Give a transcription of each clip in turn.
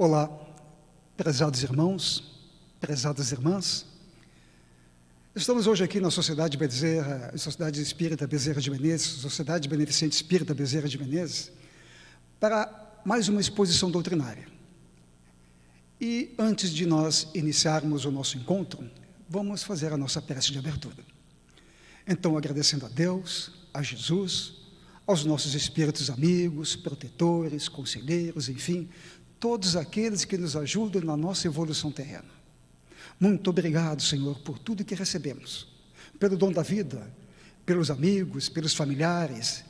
Olá, prezados irmãos, prezadas irmãs. Estamos hoje aqui na Sociedade Bezerra, Sociedade Espírita Bezerra de Menezes, Sociedade Beneficente Espírita Bezerra de Menezes, para mais uma exposição doutrinária. E antes de nós iniciarmos o nosso encontro, vamos fazer a nossa prece de abertura. Então, agradecendo a Deus, a Jesus, aos nossos espíritos amigos, protetores, conselheiros, enfim, todos aqueles que nos ajudam na nossa evolução terrena. Muito obrigado, Senhor, por tudo que recebemos, pelo dom da vida, pelos amigos, pelos familiares,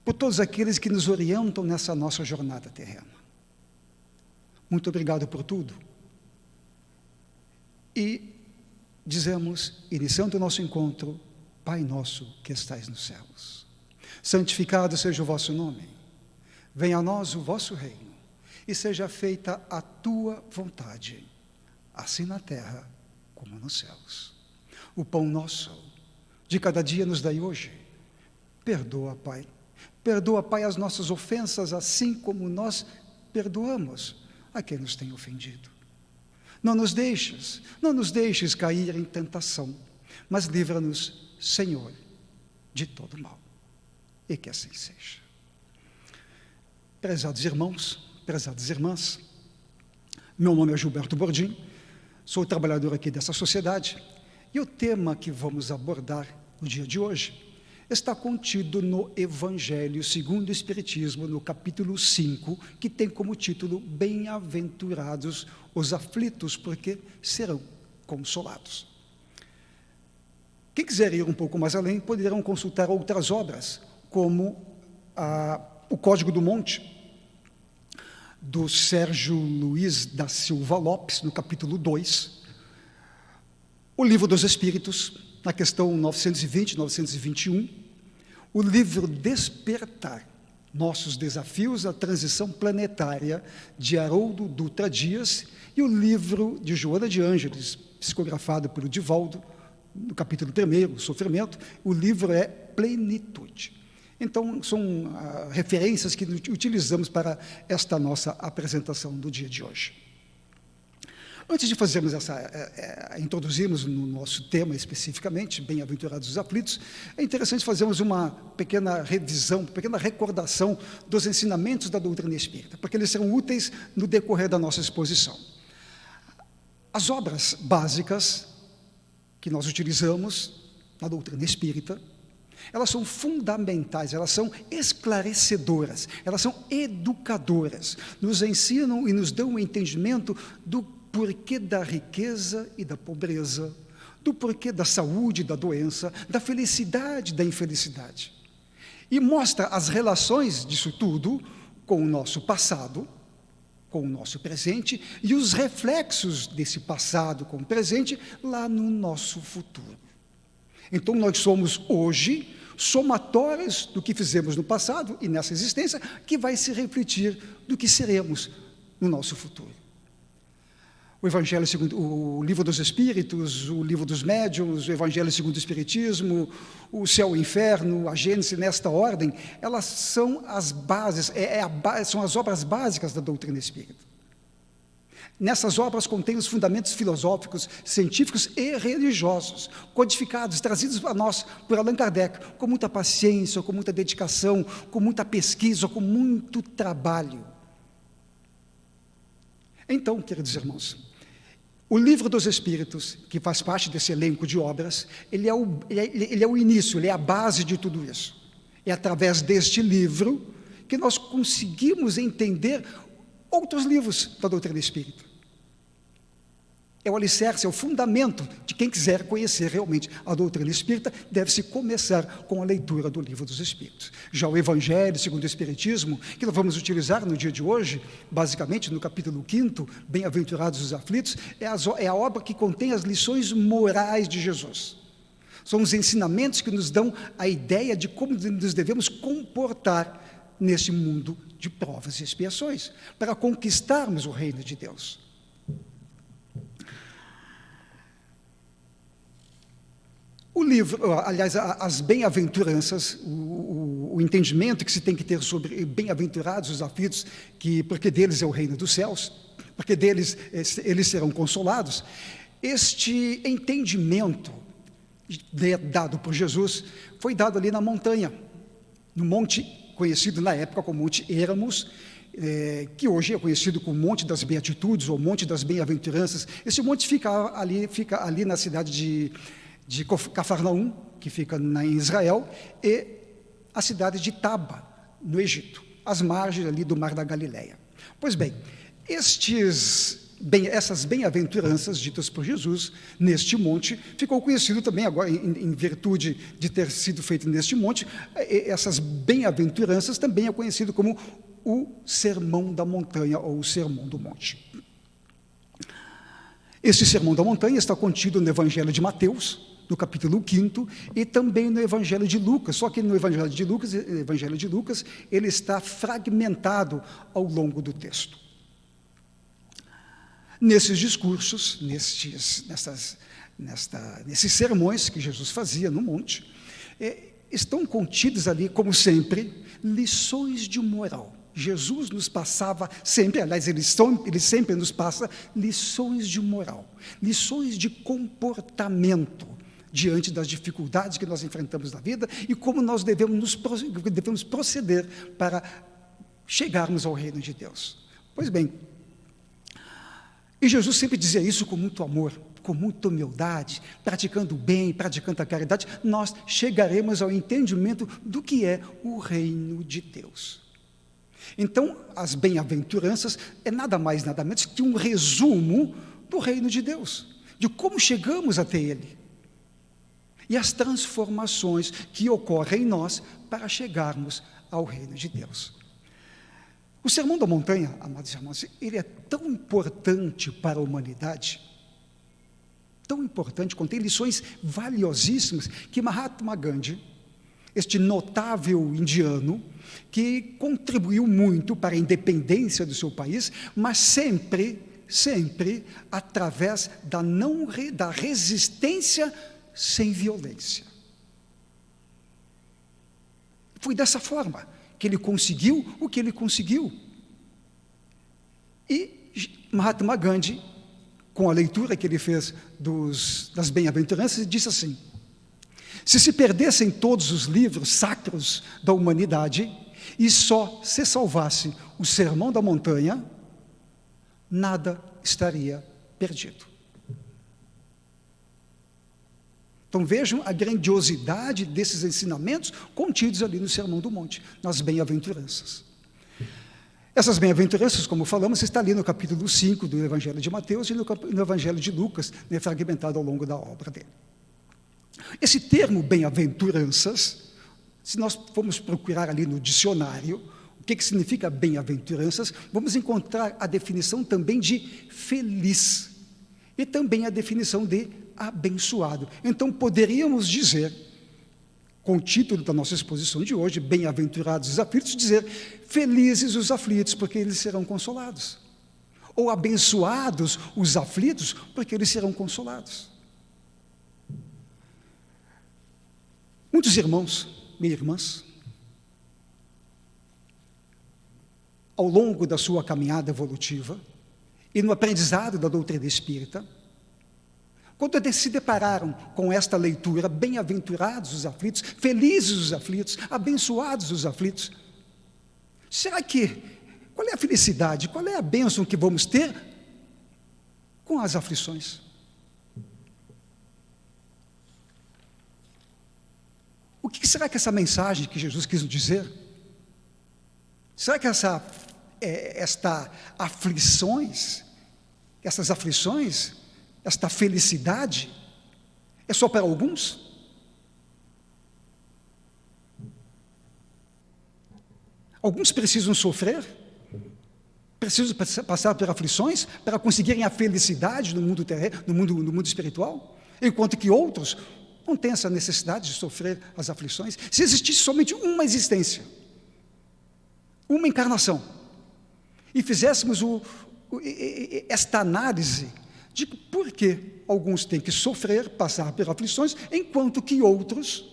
por todos aqueles que nos orientam nessa nossa jornada terrena. Muito obrigado por tudo. E dizemos, iniciando o nosso encontro, Pai nosso que estais nos céus, santificado seja o vosso nome, venha a nós o vosso reino, e seja feita a tua vontade, assim na terra como nos céus. O pão nosso de cada dia nos dai hoje. Perdoa, Pai, as nossas ofensas, assim como nós perdoamos a quem nos tem ofendido. Não nos deixes cair em tentação, mas livra-nos, Senhor, de todo mal. E que assim seja. Prezados irmãos, prezadas irmãs, meu nome é Gilberto Bordim, sou trabalhador aqui dessa sociedade, e o tema que vamos abordar no dia de hoje está contido no Evangelho segundo o Espiritismo, no capítulo 5, que tem como título Bem-aventurados os aflitos, porque serão consolados. Quem quiser ir um pouco mais além, poderão consultar outras obras, como o Código do Monte, do Sérgio Luiz da Silva Lopes, no capítulo 2, o Livro dos Espíritos, na questão 920, 921, o livro Despertar, Nossos Desafios à Transição Planetária, de Haroldo Dutra Dias, e o livro de Joana de Ângeles, psicografado pelo Divaldo, no capítulo 1, Sofrimento, o livro é Plenitude. Então, são referências que utilizamos para esta nossa apresentação do dia de hoje. Antes de fazermos introduzirmos no nosso tema especificamente, Bem-aventurados os aflitos, é interessante fazermos uma pequena revisão, uma pequena recordação dos ensinamentos da doutrina espírita, porque eles serão úteis no decorrer da nossa exposição. As obras básicas que nós utilizamos na doutrina espírita, elas são fundamentais, elas são esclarecedoras, elas são educadoras, nos ensinam e nos dão o entendimento do porquê da riqueza e da pobreza, do porquê da saúde e da doença, da felicidade e da infelicidade. E mostra as relações disso tudo com o nosso passado, com o nosso presente, e os reflexos desse passado com o presente lá no nosso futuro. Então, nós somos hoje somatórios do que fizemos no passado e nessa existência, que vai se refletir do que seremos no nosso futuro. O Evangelho segundo o Livro dos Espíritos, o Livro dos Médiuns, o Evangelho segundo o Espiritismo, o Céu e o Inferno, a Gênesis, nesta ordem, elas são as bases, são as obras básicas da doutrina espírita. Nessas obras contém os fundamentos filosóficos, científicos e religiosos, codificados, trazidos a nós por Allan Kardec, com muita paciência, com muita dedicação, com muita pesquisa, com muito trabalho. Então, queridos irmãos, o Livro dos Espíritos, que faz parte desse elenco de obras, ele é o início, ele é a base de tudo isso. É através deste livro que nós conseguimos entender outros livros da doutrina espírita. É o alicerce, é o fundamento de quem quiser conhecer realmente a doutrina espírita, deve-se começar com a leitura do Livro dos Espíritos. Já o Evangelho segundo o Espiritismo, que nós vamos utilizar no dia de hoje, basicamente no capítulo 5, Bem-aventurados os aflitos, é a obra que contém as lições morais de Jesus. São os ensinamentos que nos dão a ideia de como nos devemos comportar nesse mundo de provas e expiações, para conquistarmos o reino de Deus. O livro, aliás, as bem-aventuranças, o entendimento que se tem que ter sobre bem-aventurados os aflitos, porque deles é o reino dos céus, porque deles eles serão consolados. Este entendimento dado por Jesus foi dado ali na montanha, no monte conhecido na época como Monte Éramos, que hoje é conhecido como Monte das Beatitudes ou Monte das Bem-aventuranças. Esse monte fica ali na cidade de Cafarnaum, que fica em Israel, e a cidade de Taba, no Egito, às margens ali do Mar da Galileia. Pois bem, essas bem-aventuranças ditas por Jesus neste monte, ficou conhecido também agora, em virtude de ter sido feito neste monte, essas bem-aventuranças também é conhecido como o Sermão da Montanha ou o Sermão do Monte. Esse Sermão da Montanha está contido no Evangelho de Mateus, no capítulo 5, e também no Evangelho de Lucas, só que no Evangelho de Lucas ele está fragmentado ao longo do texto. Nesses discursos, nesses sermões que Jesus fazia no monte, estão contidos ali, como sempre, lições de moral. Jesus nos passava sempre, aliás, ele sempre nos passa lições de moral, lições de comportamento diante das dificuldades que nós enfrentamos na vida e como nós devemos proceder para chegarmos ao reino de Deus. Pois bem, e Jesus sempre dizia isso com muito amor, com muita humildade, praticando o bem, praticando a caridade, nós chegaremos ao entendimento do que é o reino de Deus. Então, as bem-aventuranças é nada mais, nada menos que um resumo do reino de Deus, de como chegamos até Ele, e as transformações que ocorrem em nós para chegarmos ao reino de Deus. O Sermão da Montanha, amados irmãos, ele é tão importante para a humanidade, tão importante, contém lições valiosíssimas, que Mahatma Gandhi, este notável indiano, que contribuiu muito para a independência do seu país, mas sempre através da resistência sem violência. Foi dessa forma que ele conseguiu o que ele conseguiu. E Mahatma Gandhi, com a leitura que ele fez das bem-aventuranças, disse assim: se perdessem todos os livros sacros da humanidade e só se salvasse o Sermão da Montanha, nada estaria perdido. Então vejam a grandiosidade desses ensinamentos contidos ali no Sermão do Monte, nas bem-aventuranças. Essas bem-aventuranças, como falamos, está ali no capítulo 5 do Evangelho de Mateus e no Evangelho de Lucas, fragmentado ao longo da obra dele. Esse termo bem-aventuranças, se nós formos procurar ali no dicionário, o que significa bem-aventuranças, vamos encontrar a definição também de feliz e também a definição de abençoado. Então poderíamos dizer, com o título da nossa exposição de hoje, bem-aventurados os aflitos, dizer felizes os aflitos, porque eles serão consolados, ou abençoados os aflitos, porque eles serão consolados. Muitos irmãos e irmãs, ao longo da sua caminhada evolutiva e no aprendizado da doutrina espírita, quando eles se depararam com esta leitura, bem-aventurados os aflitos, felizes os aflitos, abençoados os aflitos, qual é a felicidade, qual é a bênção que vamos ter com as aflições? O que será que essa mensagem que Jesus quis nos dizer? Será que essas aflições, esta felicidade, é só para alguns? Alguns precisam sofrer, precisam passar por aflições para conseguirem a felicidade no mundo terreno, no mundo espiritual, enquanto que outros não têm essa necessidade de sofrer as aflições. Se existisse somente uma existência, uma encarnação, e fizéssemos esta análise de por que alguns têm que sofrer, passar por aflições, enquanto que outros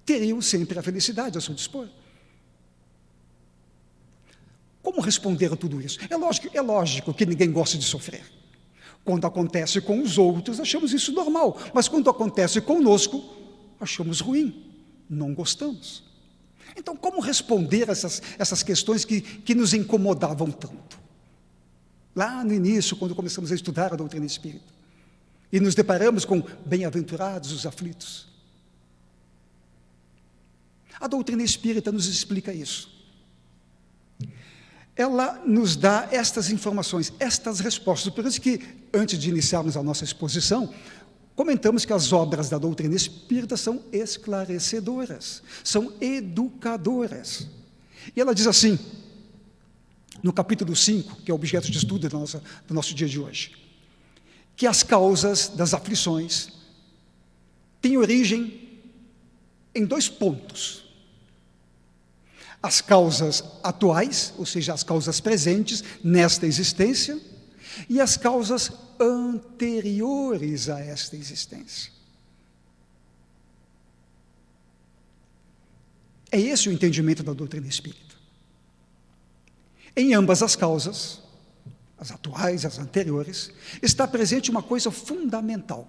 teriam sempre a felicidade a seu dispor. Como responder a tudo isso? É lógico que ninguém gosta de sofrer. Quando acontece com os outros, achamos isso normal, mas quando acontece conosco, achamos ruim, não gostamos. Então, como responder a essas questões que nos incomodavam tanto? Lá no início, quando começamos a estudar a doutrina espírita, e nos deparamos com bem-aventurados os aflitos. A doutrina espírita nos explica isso. Ela nos dá estas informações, estas respostas. Por isso que, antes de iniciarmos a nossa exposição, comentamos que as obras da doutrina espírita são esclarecedoras, são educadoras. E ela diz assim, no capítulo 5, que é objeto de estudo do nosso dia de hoje, que as causas das aflições têm origem em 2 pontos. As causas atuais, ou seja, as causas presentes nesta existência, e as causas anteriores a esta existência. É esse o entendimento da doutrina espírita. Em ambas as causas, as atuais, as anteriores, está presente uma coisa fundamental,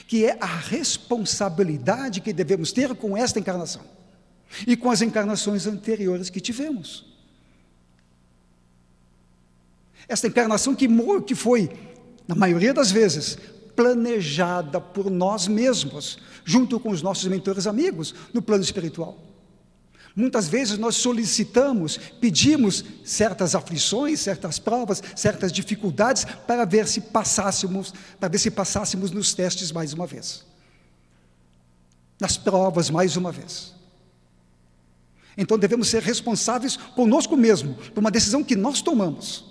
que é a responsabilidade que devemos ter com esta encarnação e com as encarnações anteriores que tivemos. Esta encarnação que foi, na maioria das vezes, planejada por nós mesmos, junto com os nossos mentores amigos, no plano espiritual. Muitas vezes nós solicitamos, pedimos certas aflições, certas provas, certas dificuldades, para ver se passássemos nos testes mais uma vez. Nas provas mais uma vez. Então devemos ser responsáveis conosco mesmo, por uma decisão que nós tomamos.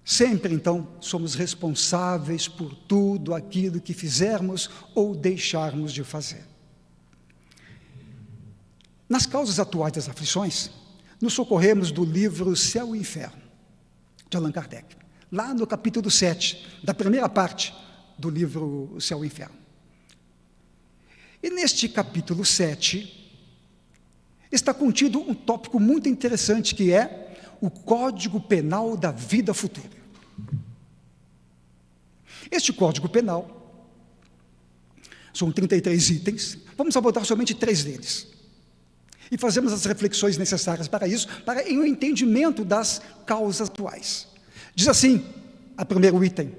Sempre, então, somos responsáveis por tudo aquilo que fizermos ou deixarmos de fazer. Nas causas atuais das aflições, nos socorremos do livro Céu e Inferno, de Allan Kardec, lá no capítulo 7, da primeira parte do livro Céu e Inferno. E neste capítulo 7, está contido um tópico muito interessante, que é o Código Penal da Vida Futura. Este Código Penal, são 33 itens, vamos abordar somente 3 deles. E fazemos as reflexões necessárias para isso, para o entendimento das causas atuais. Diz assim, a primeiro item: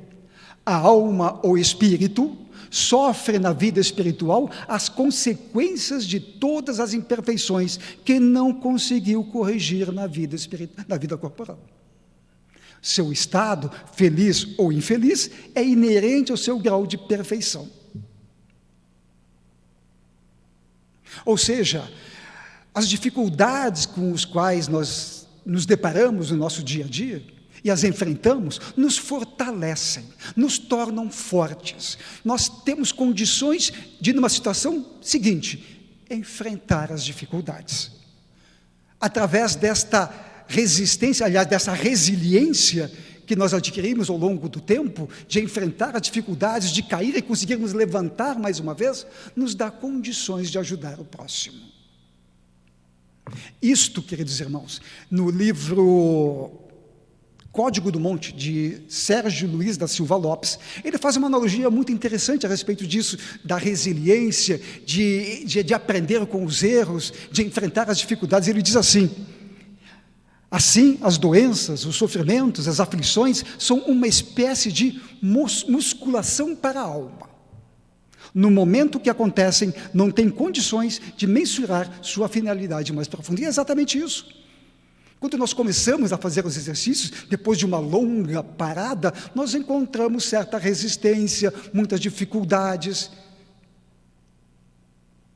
a alma ou espírito sofre na vida espiritual as consequências de todas as imperfeições que não conseguiu corrigir na vida corporal. Seu estado, feliz ou infeliz, é inerente ao seu grau de perfeição. Ou seja, as dificuldades com as quais nós nos deparamos no nosso dia a dia e as enfrentamos, nos fortalecem, nos tornam fortes. Nós temos condições de, numa situação seguinte, enfrentar as dificuldades. Através desta resistência, aliás, dessa resiliência que nós adquirimos ao longo do tempo, de enfrentar as dificuldades, de cair e conseguirmos levantar mais uma vez, nos dá condições de ajudar o próximo. Isto, queridos irmãos, no livro Código do Monte, de Sérgio Luiz da Silva Lopes, ele faz uma analogia muito interessante a respeito disso, da resiliência, de aprender com os erros, de enfrentar as dificuldades. Ele diz assim: assim, as doenças, os sofrimentos, as aflições são uma espécie de musculação para a alma. No momento que acontecem, não tem condições de mensurar sua finalidade mais profunda. E é exatamente isso. Quando nós começamos a fazer os exercícios, depois de uma longa parada, nós encontramos certa resistência, muitas dificuldades.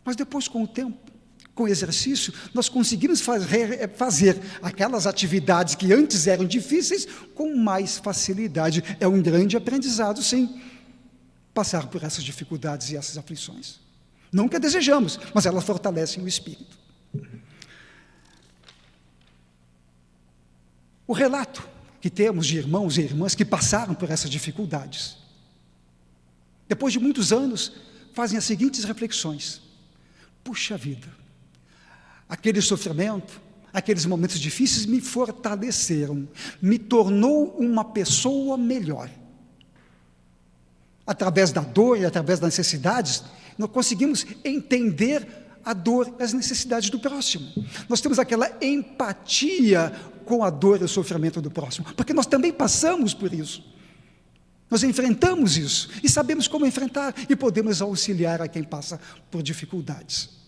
Mas depois, com o tempo, com o exercício, nós conseguimos fazer aquelas atividades que antes eram difíceis com mais facilidade. É um grande aprendizado, sim, passar por essas dificuldades e essas aflições. Não que a desejamos, mas elas fortalecem o espírito. O relato que temos de irmãos e irmãs que passaram por essas dificuldades, depois de muitos anos, fazem as seguintes reflexões: puxa vida, aquele sofrimento, Aqueles momentos difíceis me fortaleceram, me tornou uma pessoa melhor. Através da dor e através das necessidades, nós conseguimos entender a dor e as necessidades do próximo. Nós temos aquela empatia com a dor e o sofrimento do próximo, porque nós também passamos por isso. Nós enfrentamos isso e sabemos como enfrentar e podemos auxiliar a quem passa por dificuldades.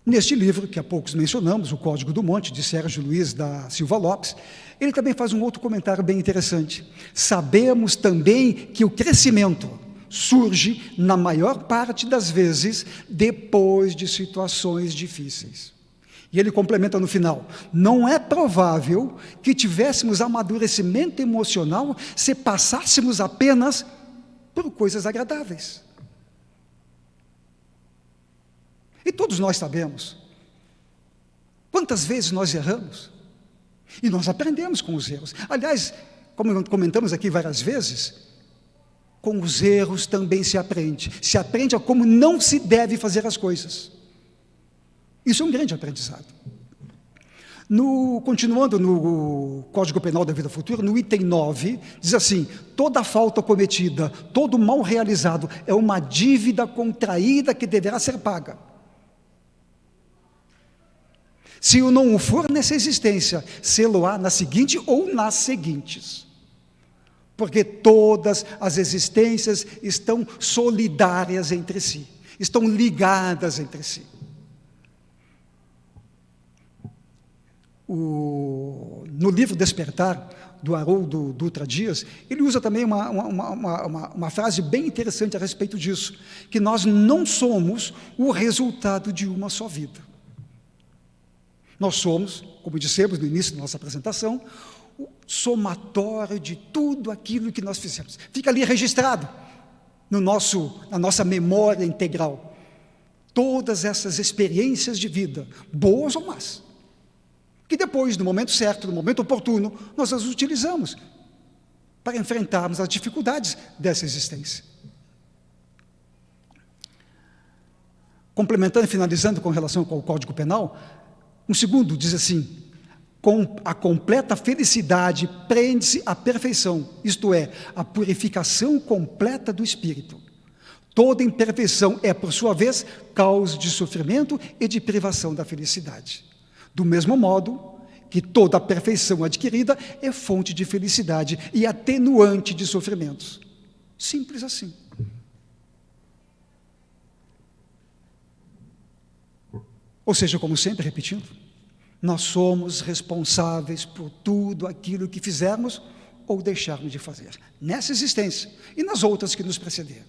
Neste livro, que há poucos mencionamos, O Código do Monte, de Sérgio Luiz da Silva Lopes, ele também faz um outro comentário bem interessante. Sabemos também que o crescimento surge, na maior parte das vezes, depois de situações difíceis. E ele complementa no final: não é provável que tivéssemos amadurecimento emocional se passássemos apenas por coisas agradáveis. E todos nós sabemos quantas vezes nós erramos, e nós aprendemos com os erros. Aliás, como comentamos aqui várias vezes, com os erros também se aprende a como não se deve fazer as coisas. Isso é um grande aprendizado. Continuando no Código Penal da Vida Futura, no item 9, diz assim: toda falta cometida, todo mal realizado é uma dívida contraída que deverá ser paga. Se o não o for nessa existência, sê-lo-á na seguinte ou nas seguintes. Porque todas as existências estão solidárias entre si, estão ligadas entre si. No livro Despertar, do Haroldo Dutra Dias, ele usa também uma frase bem interessante a respeito disso, que nós não somos o resultado de uma só vida. Nós somos, como dissemos no início da nossa apresentação, o somatório de tudo aquilo que nós fizemos. Fica ali registrado na nossa memória integral. Todas essas experiências de vida, boas ou más, que depois, no momento certo, no momento oportuno, nós as utilizamos para enfrentarmos as dificuldades dessa existência. Complementando e finalizando com relação ao Código Penal, um segundo diz assim: com a completa felicidade prende-se a perfeição, isto é, a purificação completa do espírito. Toda imperfeição é, por sua vez, causa de sofrimento e de privação da felicidade. Do mesmo modo que toda a perfeição adquirida é fonte de felicidade e atenuante de sofrimentos. Simples assim. Ou seja, como sempre, repetindo, nós somos responsáveis por tudo aquilo que fizermos ou deixarmos de fazer, nessa existência e nas outras que nos precederam.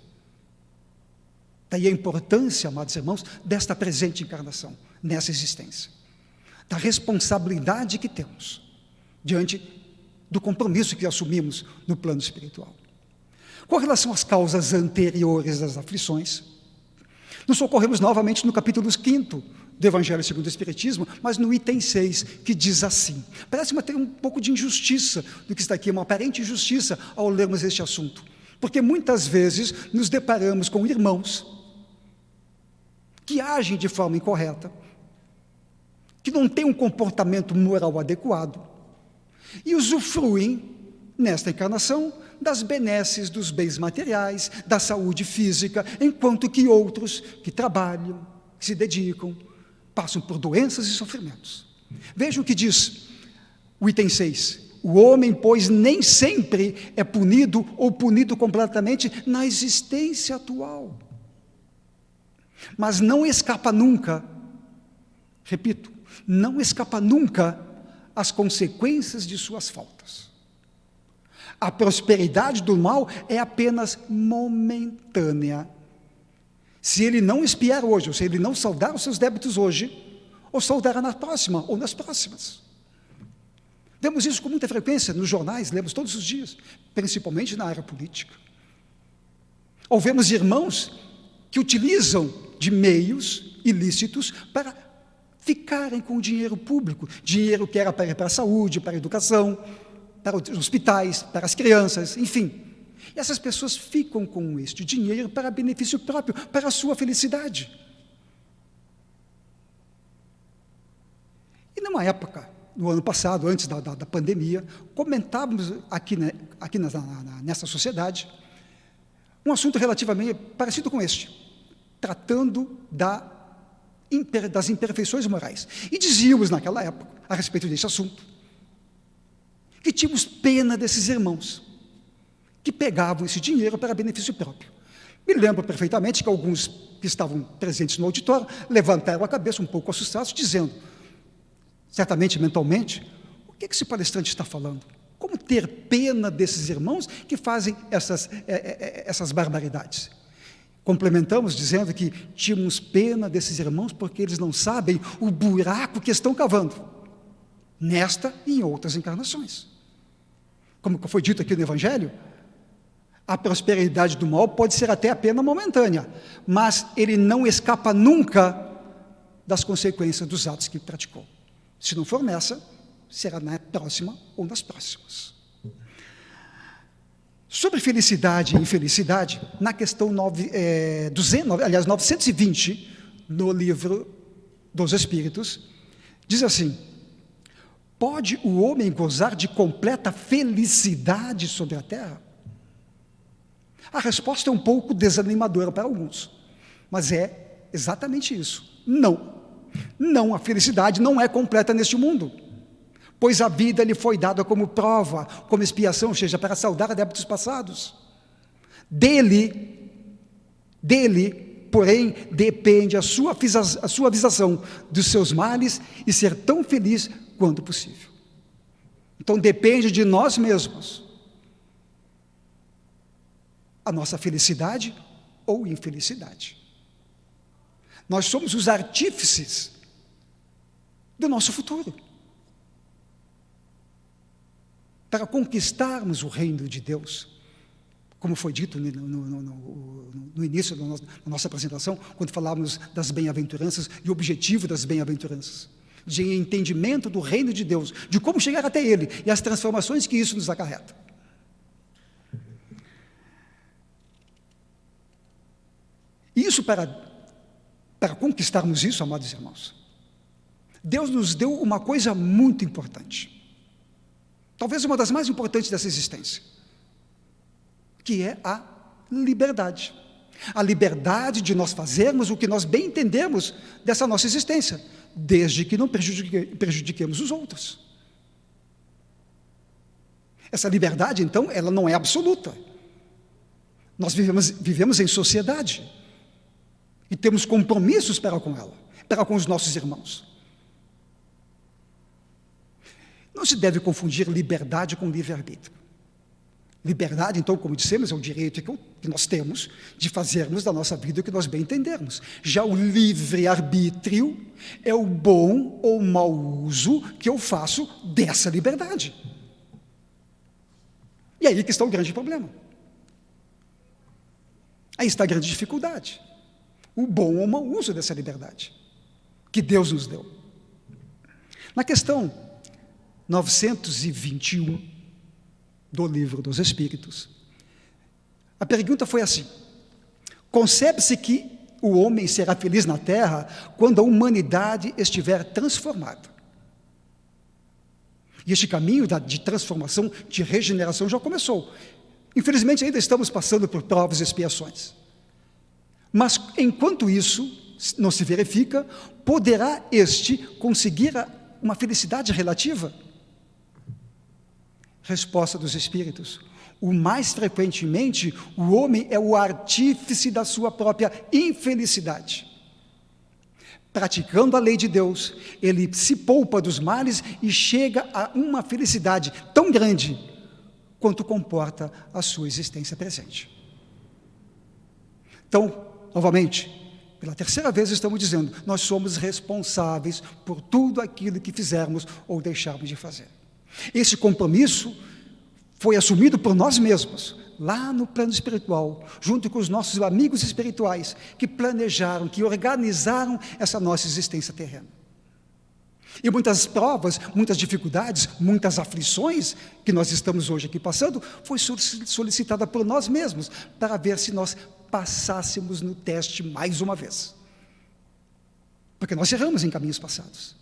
Daí a importância, amados irmãos, desta presente encarnação, nessa existência, da responsabilidade que temos diante do compromisso que assumimos no plano espiritual. Com relação às causas anteriores das aflições, nos socorremos novamente no capítulo 5 do Evangelho segundo o Espiritismo, mas no item 6, que diz assim. Parece ter um pouco de injustiça do que está aqui, uma aparente injustiça ao lermos este assunto, porque muitas vezes nos deparamos com irmãos que agem de forma incorreta, que não têm um comportamento moral adequado e usufruem, nesta encarnação, das benesses dos bens materiais, da saúde física, enquanto que outros que trabalham, que se dedicam, passam por doenças e sofrimentos. Vejam o que diz o item 6. O homem, pois, nem sempre é punido ou punido completamente na existência atual, mas não escapa nunca, repito, não escapa nunca às consequências de suas faltas. A prosperidade do mal é apenas momentânea. Se ele não expiar hoje, ou se ele não saldar os seus débitos hoje, ou saldará na próxima, ou nas próximas. Vemos isso com muita frequência nos jornais, lemos todos os dias, principalmente na área política. Ou vemos irmãos que utilizam de meios ilícitos para ficarem com o dinheiro público, dinheiro que era para ir para a saúde, para a educação, para os hospitais, para as crianças, enfim. E essas pessoas ficam com este dinheiro para benefício próprio, para a sua felicidade. numa época, no ano passado, antes da pandemia, comentávamos aqui nessa sociedade um assunto relativamente parecido com este, tratando das imperfeições morais. E dizíamos naquela época, a respeito desse assunto, que tínhamos pena desses irmãos que pegavam esse dinheiro para benefício próprio. Me lembro perfeitamente que alguns que estavam presentes no auditório levantaram a cabeça um pouco assustados, dizendo, certamente mentalmente, o que esse palestrante está falando? Como ter pena desses irmãos que fazem essas barbaridades? Complementamos dizendo que tínhamos pena desses irmãos porque eles não sabem o buraco que estão cavando, nesta e em outras encarnações. Como foi dito aqui no Evangelho, a prosperidade do mal pode ser até a pena momentânea, mas ele não escapa nunca das consequências dos atos que praticou. Se não for nessa, será na próxima ou nas próximas. Sobre felicidade e infelicidade, na questão 920, no livro dos Espíritos, diz assim: pode o homem gozar de completa felicidade sobre a terra? A resposta é um pouco desanimadora para alguns, mas é exatamente isso. Não. Não, a felicidade não é completa neste mundo, pois a vida lhe foi dada como prova, como expiação, ou seja, para saldar débitos passados. Dele, porém, depende a sua suavização dos seus males e ser tão feliz quanto possível. Então depende de nós mesmos a nossa felicidade ou infelicidade. Nós somos os artífices do nosso futuro. Para conquistarmos o reino de Deus, como foi dito no início da nossa apresentação, quando falávamos das bem-aventuranças e o objetivo das bem-aventuranças, de entendimento do reino de Deus, de como chegar até ele e as transformações que isso nos acarreta. Isso para conquistarmos isso, amados irmãos, Deus nos deu uma coisa muito importante, talvez uma das mais importantes dessa existência, que é a liberdade. A liberdade de nós fazermos o que nós bem entendemos dessa nossa existência, desde que não prejudiquemos os outros. Essa liberdade, então, ela não é absoluta. Nós vivemos em sociedade e temos compromissos para com ela, para com os nossos irmãos. Não se deve confundir liberdade com livre-arbítrio. Liberdade, então, como dissemos, é o direito que nós temos de fazermos da nossa vida o que nós bem entendermos. Já o livre-arbítrio é o bom ou mau uso que eu faço dessa liberdade. E aí que está o grande problema. Aí está a grande dificuldade. O bom ou mau uso dessa liberdade que Deus nos deu. Na questão 921 do Livro dos Espíritos, a pergunta foi assim: concebe-se que o homem será feliz na Terra quando a humanidade estiver transformada. E este caminho de transformação, de regeneração já começou. Infelizmente ainda estamos passando por provas e expiações. Mas enquanto isso não se verifica, poderá este conseguir uma felicidade relativa? Resposta dos Espíritos: o mais frequentemente, o homem é o artífice da sua própria infelicidade. Praticando a lei de Deus, ele se poupa dos males e chega a uma felicidade tão grande quanto comporta a sua existência presente. Então, novamente, pela terceira vez estamos dizendo, nós somos responsáveis por tudo aquilo que fizermos ou deixarmos de fazer. Esse compromisso foi assumido por nós mesmos, lá no plano espiritual, junto com os nossos amigos espirituais, que planejaram, que organizaram essa nossa existência terrena. E muitas provas, muitas dificuldades, muitas aflições que nós estamos hoje aqui passando, foi solicitada por nós mesmos, para ver se nós passássemos no teste mais uma vez. Porque nós erramos em caminhos passados.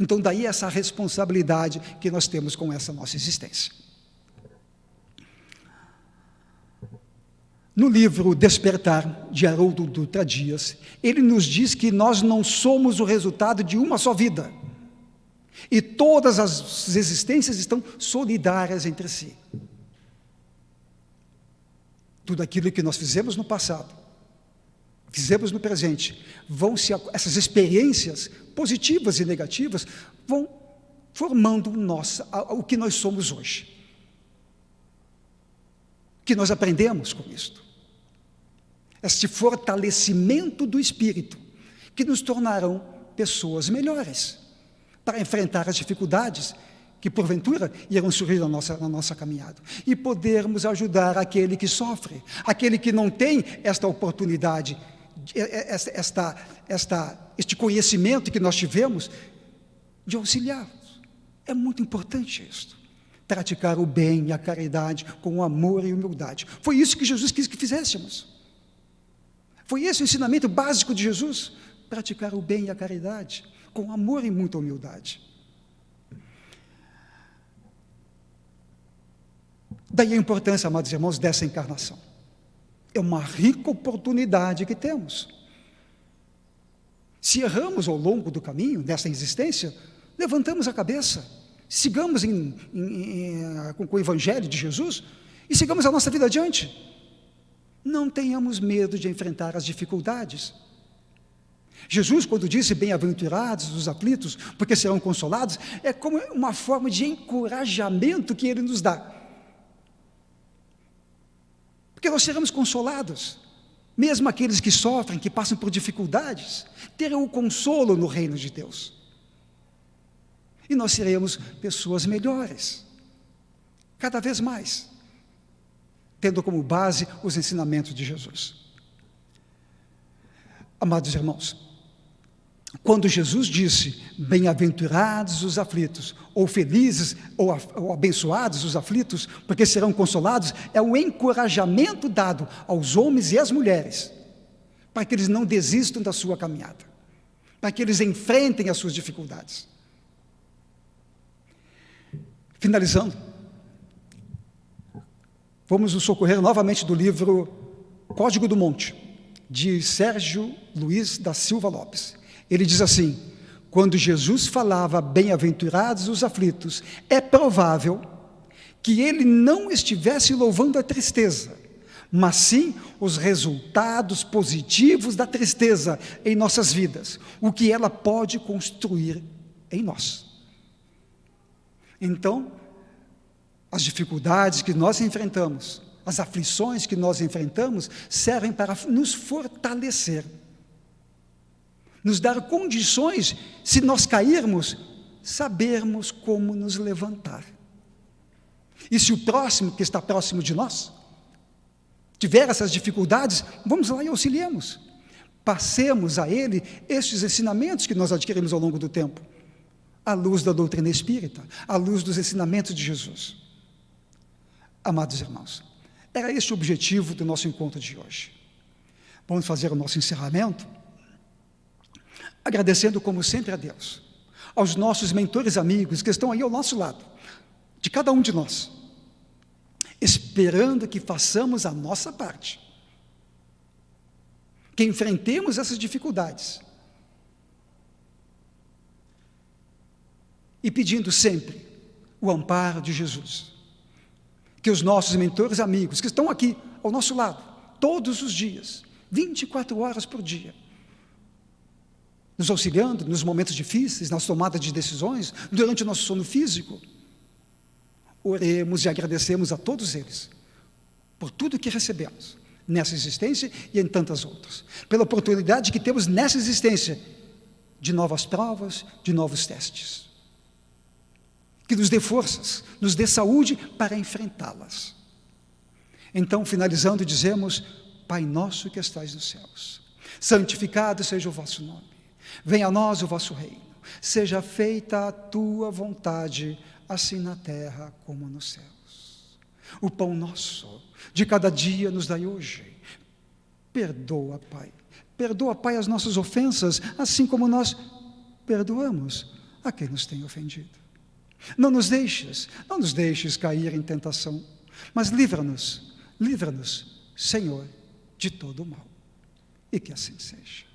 Então, daí essa responsabilidade que nós temos com essa nossa existência. No livro Despertar, de Haroldo Dutra Dias, ele nos diz que nós não somos o resultado de uma só vida. E todas as existências estão solidárias entre si. Tudo aquilo que nós fizemos no passado, fizemos no presente, essas experiências positivas e negativas vão formando o que nós somos hoje. O que nós aprendemos com isto? Este fortalecimento do espírito, que nos tornarão pessoas melhores, para enfrentar as dificuldades que porventura irão surgir na nossa caminhada, e podermos ajudar aquele que sofre, aquele que não tem esta oportunidade, este conhecimento que nós tivemos, de auxiliá-los. É muito importante isto. Praticar o bem e a caridade com amor e humildade. Foi isso que Jesus quis que fizéssemos. Foi esse o ensinamento básico de Jesus. Praticar o bem e a caridade com amor e muita humildade. Daí a importância, amados irmãos, dessa encarnação. É uma rica oportunidade que temos. Se erramos ao longo do caminho, dessa existência, levantamos a cabeça, sigamos com o Evangelho de Jesus e sigamos a nossa vida adiante. Não tenhamos medo de enfrentar as dificuldades. Jesus, quando disse bem-aventurados os aflitos, porque serão consolados, é como uma forma de encorajamento que Ele nos dá. Porque nós seremos consolados, mesmo aqueles que sofrem, que passam por dificuldades, terão o consolo no reino de Deus. E nós seremos pessoas melhores, cada vez mais, tendo como base os ensinamentos de Jesus. Amados irmãos, quando Jesus disse, bem-aventurados os aflitos, ou felizes, ou abençoados os aflitos, porque serão consolados, é um encorajamento dado aos homens e às mulheres, para que eles não desistam da sua caminhada, para que eles enfrentem as suas dificuldades. Finalizando, vamos nos socorrer novamente do livro Código do Monte, de Sérgio Luiz da Silva Lopes. Ele diz assim, quando Jesus falava bem-aventurados os aflitos, é provável que ele não estivesse louvando a tristeza, mas sim os resultados positivos da tristeza em nossas vidas, o que ela pode construir em nós. Então, as dificuldades que nós enfrentamos, as aflições que nós enfrentamos, servem para nos fortalecer, nos dar condições, se nós cairmos, sabermos como nos levantar. E se o próximo, que está próximo de nós, tiver essas dificuldades, vamos lá e auxiliemos. Passemos a ele estes ensinamentos que nós adquirimos ao longo do tempo, à luz da doutrina espírita, à luz dos ensinamentos de Jesus. Amados irmãos, era este o objetivo do nosso encontro de hoje. Vamos fazer o nosso encerramento, agradecendo como sempre a Deus, aos nossos mentores amigos que estão aí ao nosso lado, de cada um de nós, esperando que façamos a nossa parte, que enfrentemos essas dificuldades, e pedindo sempre o amparo de Jesus, que os nossos mentores amigos, que estão aqui ao nosso lado, todos os dias, 24 horas por dia, nos auxiliando nos momentos difíceis, nas tomadas de decisões, durante o nosso sono físico, oremos e agradecemos a todos eles, por tudo que recebemos, nessa existência e em tantas outras, pela oportunidade que temos nessa existência, de novas provas, de novos testes, que nos dê forças, nos dê saúde para enfrentá-las. Então, finalizando, dizemos, Pai nosso que estais nos céus, santificado seja o vosso nome, venha a nós o vosso reino, seja feita a tua vontade, assim na terra como nos céus. O pão nosso de cada dia nos dai hoje. Perdoa, Pai, as nossas ofensas, assim como nós perdoamos a quem nos tem ofendido. Não nos deixes cair em tentação, mas livra-nos, Senhor, de todo o mal. E que assim seja.